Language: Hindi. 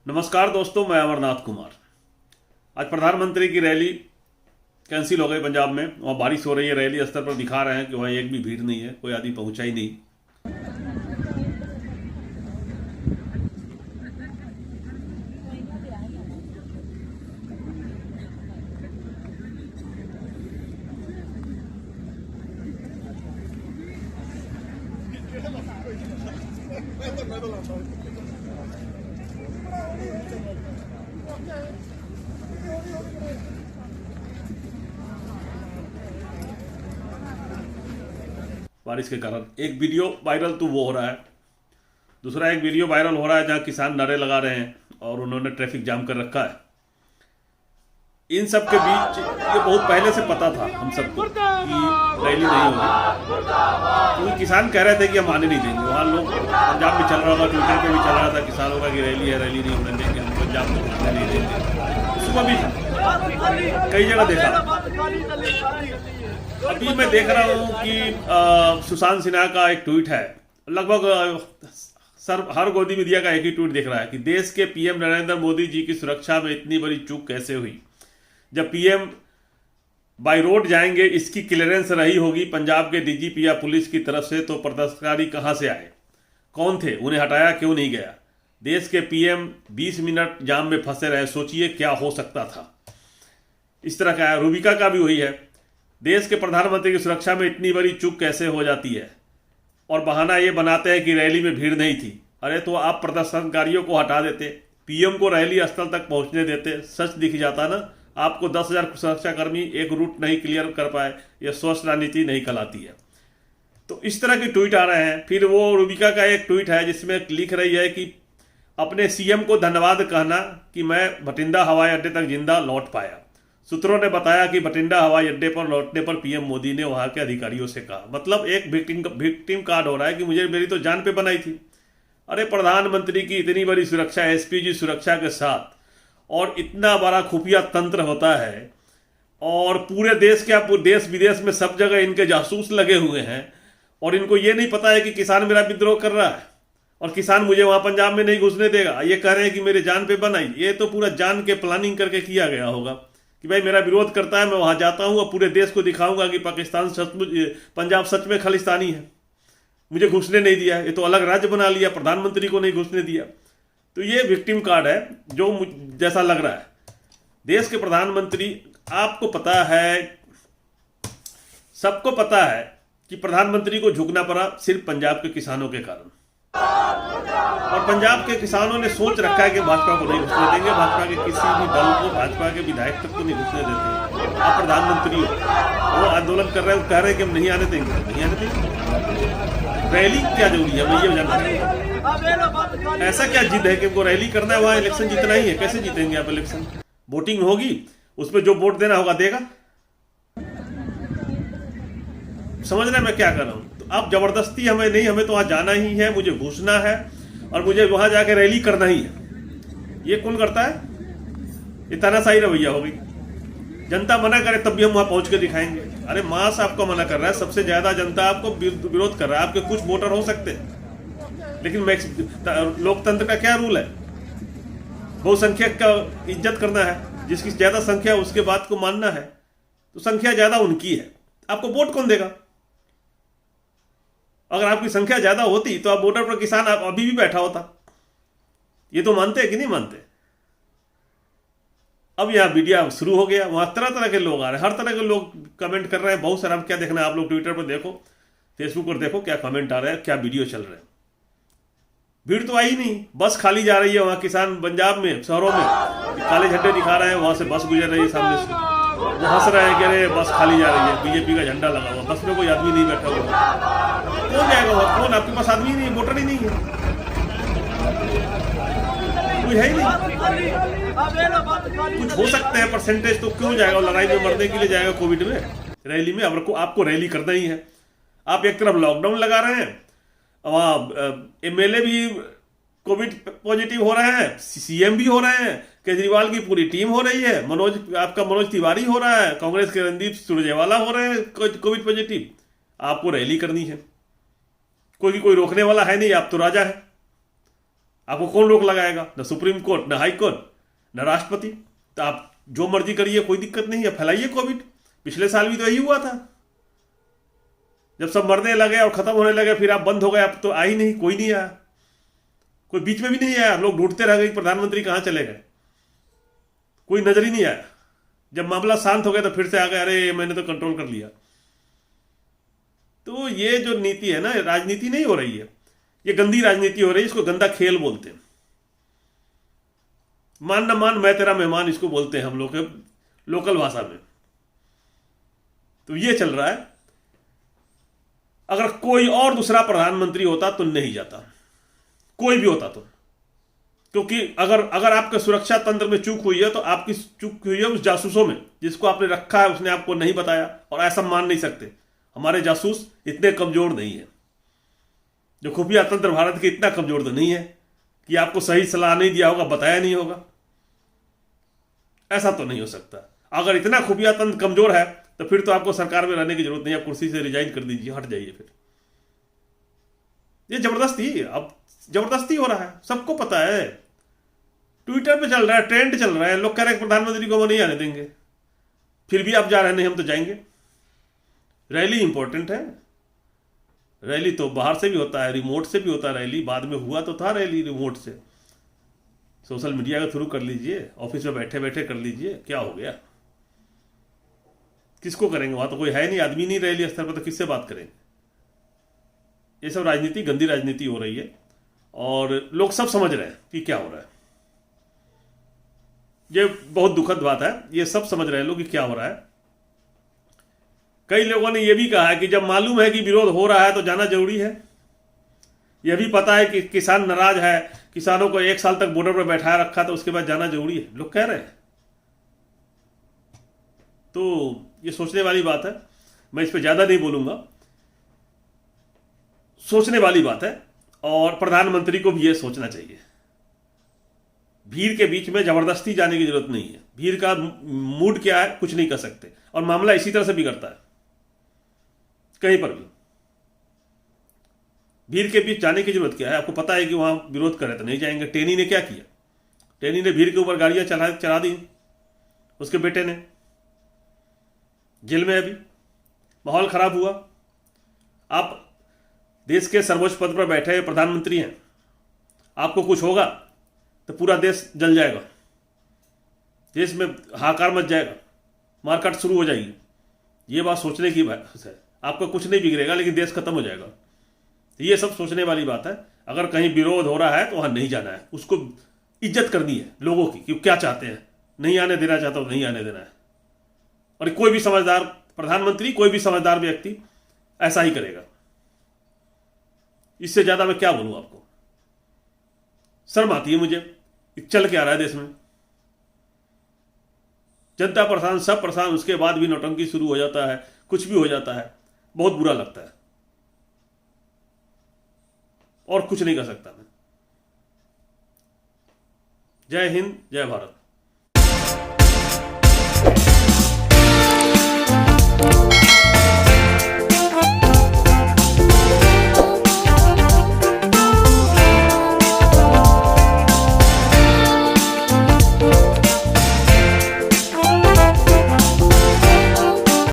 नमस्कार दोस्तों, मैं अमरनाथ कुमार। आज प्रधानमंत्री की रैली कैंसिल हो गई पंजाब में। वहाँ बारिश हो रही है, रैली स्तर पर दिखा रहे हैं कि वहाँ एक भी भीड़ नहीं है, कोई आदमी पहुंचा ही नहीं। बारिश के कारण एक वीडियो वायरल तो वो हो रहा है, दूसरा एक वीडियो वायरल हो रहा है जहाँ किसान नारे लगा रहे हैं और उन्होंने ट्रैफिक जाम कर रखा है। इन सब के बीच ये बहुत पहले से पता था हम सबको कि रैली नहीं होगी, क्योंकि किसान कह रहे थे कि हम आने नहीं देंगे। वहाँ लोग पंजाब में चल रहा था, ट्विटर पे भी चल रहा था किसानों का कि रैली है, रैली नहीं होने देंगे, हम पंजाब में घुसने नहीं देंगे। सुबह भी था, कई जगह देखा। अभी मैं देख रहा हूँ कि सुशांत सिन्हा का एक ट्वीट है, लगभग सर हर गोदी मीडिया का एक ही ट्वीट दिख रहा है कि देश के पीएम नरेंद्र मोदी जी की सुरक्षा में इतनी बड़ी चूक कैसे हुई। जब पीएम बाय रोड जाएंगे, इसकी क्लियरेंस रही होगी पंजाब के डीजीपी या पुलिस की तरफ से, तो प्रदर्शनकारी कहाँ से आए, कौन थे, उन्हें हटाया क्यों नहीं गया। देश के पीएम 20 मिनट जाम में फंसे रहे, सोचिए क्या हो सकता था। इस तरह का रूबिका का भी वही है, देश के प्रधानमंत्री की सुरक्षा में इतनी बड़ी चूक कैसे हो जाती है, और बहाना ये बनाते हैं कि रैली में भीड़ नहीं थी। अरे तो आप प्रदर्शनकारियों को हटा देते, पीएम को रैली स्थल तक पहुंचने देते, सच दिख जाता ना। आपको 10,000 सुरक्षाकर्मी एक रूट नहीं क्लियर कर पाए, यह स्वस्थ राजनीति नहीं कहलाती है। तो इस तरह के ट्वीट आ रहे हैं। फिर वो रूबिका का एक ट्वीट है जिसमें लिख रही है कि अपने सीएम को धन्यवाद कहना कि मैं बठिंडा हवाई अड्डे तक जिंदा लौट पाया। सूत्रों ने बताया कि बठिंडा हवाई अड्डे पर लौटने पर पीएम मोदी ने वहां के अधिकारियों से कहा, मतलब एक विक्टिम कार्ड हो रहा है कि मुझे मेरी तो जान पे बनाई थी। अरे प्रधानमंत्री की इतनी बड़ी सुरक्षा, एसपीजी सुरक्षा के साथ, और इतना बड़ा खुफिया तंत्र होता है, और पूरे देश के देश विदेश में सब जगह इनके जासूस लगे हुए हैं, और इनको ये नहीं पता है कि किसान मेरा विद्रोह कर रहा है और किसान मुझे वहां पंजाब में नहीं घुसने देगा। ये कह रहे हैं कि मेरे जान पे बनाई। ये तो पूरा जान के प्लानिंग करके किया गया होगा कि भाई मेरा विरोध करता है, मैं वहां जाता हूं और पूरे देश को दिखाऊंगा कि पाकिस्तान सचमुच, पंजाब सच में खालिस्तानी है, मुझे घुसने नहीं दिया। ये तो अलग राज्य बना लिया, प्रधानमंत्री को नहीं घुसने दिया। तो ये विक्टिम कार्ड है जो जैसा लग रहा है। देश के प्रधानमंत्री, आपको पता है, सबको पता है कि प्रधानमंत्री को झुकना पड़ा सिर्फ पंजाब के किसानों के कारण, और पंजाब के किसानों ने सोच रखा है कि भाजपा को नहीं घुसने देंगे, भाजपा के किसी भी दल को, भाजपा के विधायक तक को नहीं घुसने देते। आप प्रधानमंत्री हो, वो आंदोलन कर रहे हैं, कह रहे हैं कि हम नहीं आने देंगे, नहीं आने देंगे। रैली क्या जरूरी है, मैं ये जानना चाहता हूं। ऐसा क्या जिद है कि हमको रैली करना है, वहां इलेक्शन जीतना ही है? कैसे जीतेंगे आप इलेक्शन? वोटिंग होगी, उसमें जो वोट देना होगा देगा। समझ रहे मैं क्या कर रहा हूं? तो आप जबरदस्ती हमें नहीं, हमें तो वहां जाना ही है, मुझे घुसना है और मुझे वहां जाके रैली करना ही है। ये कौन करता है? ये तानाशाही रवैया हो गई। जनता मना करे तब भी हम वहां पहुंच के दिखाएंगे। अरे मास आपको मना कर रहा है, सबसे ज्यादा जनता आपको विरोध कर रहा है। आपके कुछ वोटर हो सकते हैं, लेकिन लोकतंत्र का क्या रूल है? बहुसंख्यक का इज्जत करना है, जिसकी ज्यादा संख्या उसके बात को मानना है। तो संख्या ज्यादा उनकी है, आपको वोट कौन देगा? अगर आपकी संख्या ज्यादा होती तो आप वोटर पर किसान आप अभी भी बैठा होता। ये तो मानते हैं कि नहीं मानते? अब यहां मीडिया शुरू हो गया, वहां तरह तरह के लोग आ रहे हैं, हर तरह के लोग कमेंट कर रहे हैं। बहुत सारा, अब क्या देखना है आप लोग, ट्विटर पर देखो, फेसबुक पर देखो क्या कमेंट आ रहे हैं, क्या वीडियो चल रहे हैं। भीड़ तो आई नहीं, बस खाली जा रही है। वहां किसान पंजाब में शहरों में काले झंडे दिखा रहे हैं, वहां से बस गुजर रही है सामने से, वो हंस रहे हैं कि अरे बस खाली जा रही है, बीजेपी का झंडा लगा हुआ, बस में कोई आदमी नहीं बैठा हुआ। कौन जाएगा वहां? कौन? आपके पास आदमी नहीं है, वोटर ही नहीं है, कोई है ही नहीं। कुछ हो सकते हैं परसेंटेज, तो क्यों जाएगा? लड़ाई में मरने के लिए जाएगा कोविड में, रैली में? आपको रैली करना ही है। आप एक तरफ लॉकडाउन लगा रहे हैं, वहां एमएलए भी कोविड पॉजिटिव हो रहे हैं, सीएम भी हो रहे हैं, केजरीवाल की पूरी टीम हो रही है, मनोज तिवारी हो रहा है, कांग्रेस के रणदीप सुरजेवाला हो रहे हैं कोविड पॉजिटिव। आपको रैली करनी है, कोई रोकने वाला है नहीं, आप तो राजा है। आपको कौन रोक लगाएगा? न सुप्रीम कोर्ट, न हाई कोर्ट, न राष्ट्रपति। तो आप जो मर्जी करिए, कोई दिक्कत नहीं है, फैलाइए कोविड। पिछले साल भी तो यही हुआ था, जब सब मरने लगे और खत्म होने लगे फिर आप बंद हो गए। अब तो आई नहीं, कोई नहीं आया, कोई बीच में भी नहीं आया। लोग ढूंढते रह गए प्रधानमंत्री कहाँ चले गए, कोई नजर ही नहीं आया। जब मामला शांत हो गया तो फिर से आ गए, अरे मैंने तो कंट्रोल कर लिया। तो ये जो नीति है ना, राजनीति नहीं हो रही है, ये गंदी राजनीति हो रही है। इसको गंदा खेल बोलते हैं। मान न मान मैं तेरा मेहमान, इसको बोलते हैं हम लोग के लोकल भाषा में। तो ये चल रहा है। अगर कोई और दूसरा प्रधानमंत्री होता तो नहीं जाता, कोई भी होता तो। क्योंकि अगर आपके सुरक्षा तंत्र में चूक हुई है तो आपकी चूक हुई है उस जासूसों में, जिसको आपने रखा है उसने आपको नहीं बताया। और ऐसा मान नहीं सकते, हमारे जासूस इतने कमजोर नहीं है। जो खुफिया तंत्र भारत के इतना कमजोर तो नहीं है कि आपको सही सलाह नहीं दिया होगा, बताया नहीं होगा। ऐसा तो नहीं हो सकता। अगर इतना खुफिया तंत्र कमजोर है तो फिर तो आपको सरकार में रहने की जरूरत नहीं है, आप कुर्सी से रिजाइन कर दीजिए, हट जाइए। फिर ये जबरदस्ती, अब जबरदस्ती हो रहा है, सबको पता है। ट्विटर पे चल रहा है, ट्रेंड चल रहा है, लोग कह रहे हैं प्रधानमंत्री को वो नहीं आने देंगे, फिर भी आप जा रहे नहीं, हम तो जाएंगे। रैली इंपॉर्टेंट है, रैली तो बाहर से भी होता है, रिमोट से भी होता है रैली। बाद में हुआ तो था रैली रिमोट से, सोशल मीडिया के थ्रू कर लीजिए, ऑफिस में बैठे बैठे कर लीजिए, क्या हो गया? किसको करेंगे? वहां तो कोई है नहीं, आदमी नहीं रैली स्तर पर, तो किससे बात करेंगे? ये सब राजनीति, गंदी राजनीति हो रही है और लोग सब समझ रहे हैं कि क्या हो रहा है। ये बहुत दुखद बात है, ये सब समझ रहे हैं लोग कि क्या हो रहा है। कई लोगों ने यह भी कहा है कि जब मालूम है कि विरोध हो रहा है तो जाना जरूरी है। यह भी पता है कि किसान नाराज है, किसानों को 1 साल तक बॉर्डर पर बैठाया रखा, तो उसके बाद जाना जरूरी है, लोग कह रहे हैं। तो ये सोचने वाली बात है, मैं इस पर ज्यादा नहीं बोलूंगा। सोचने वाली बात है और प्रधानमंत्री को भी यह सोचना चाहिए। भीड़ के बीच में जबरदस्ती जाने की जरूरत नहीं है। भीड़ का मूड क्या है कुछ नहीं कर सकते, और मामला इसी तरह से बिगड़ता है कहीं पर भी। भीड़ के बीच जाने की जरूरत क्या है? आपको पता है कि वहां विरोध करे तो नहीं जाएंगे। टेनी ने क्या किया? टेनी ने भीड़ के ऊपर गाड़ियां चला दी, उसके बेटे ने जेल में। अभी माहौल खराब हुआ। आप देश के सर्वोच्च पद पर बैठे प्रधानमंत्री हैं, आपको कुछ होगा तो पूरा देश जल जाएगा, देश में हाहाकार मच जाएगा, मारकाट शुरू हो जाएगी। ये बात सोचने की बात है। आपका कुछ नहीं बिगड़ेगा लेकिन देश खत्म हो जाएगा। तो ये सब सोचने वाली बात है। अगर कहीं विरोध हो रहा है तो वहां नहीं जाना है, उसको इज्जत करनी है लोगों की कि क्या चाहते हैं। नहीं आने देना चाहता तो नहीं आने देना है। और कोई भी समझदार प्रधानमंत्री, कोई भी समझदार व्यक्ति ऐसा ही करेगा। इससे ज्यादा मैं क्या बोलूं आपको? शर्म आती है मुझे, चल के आ रहा है देश में। जनता परेशान, सब परेशान, उसके बाद भी नौटंकी शुरू हो जाता है, कुछ भी हो जाता है, बहुत बुरा लगता है। और कुछ नहीं कर सकता मैं। जय हिंद, जय भारत।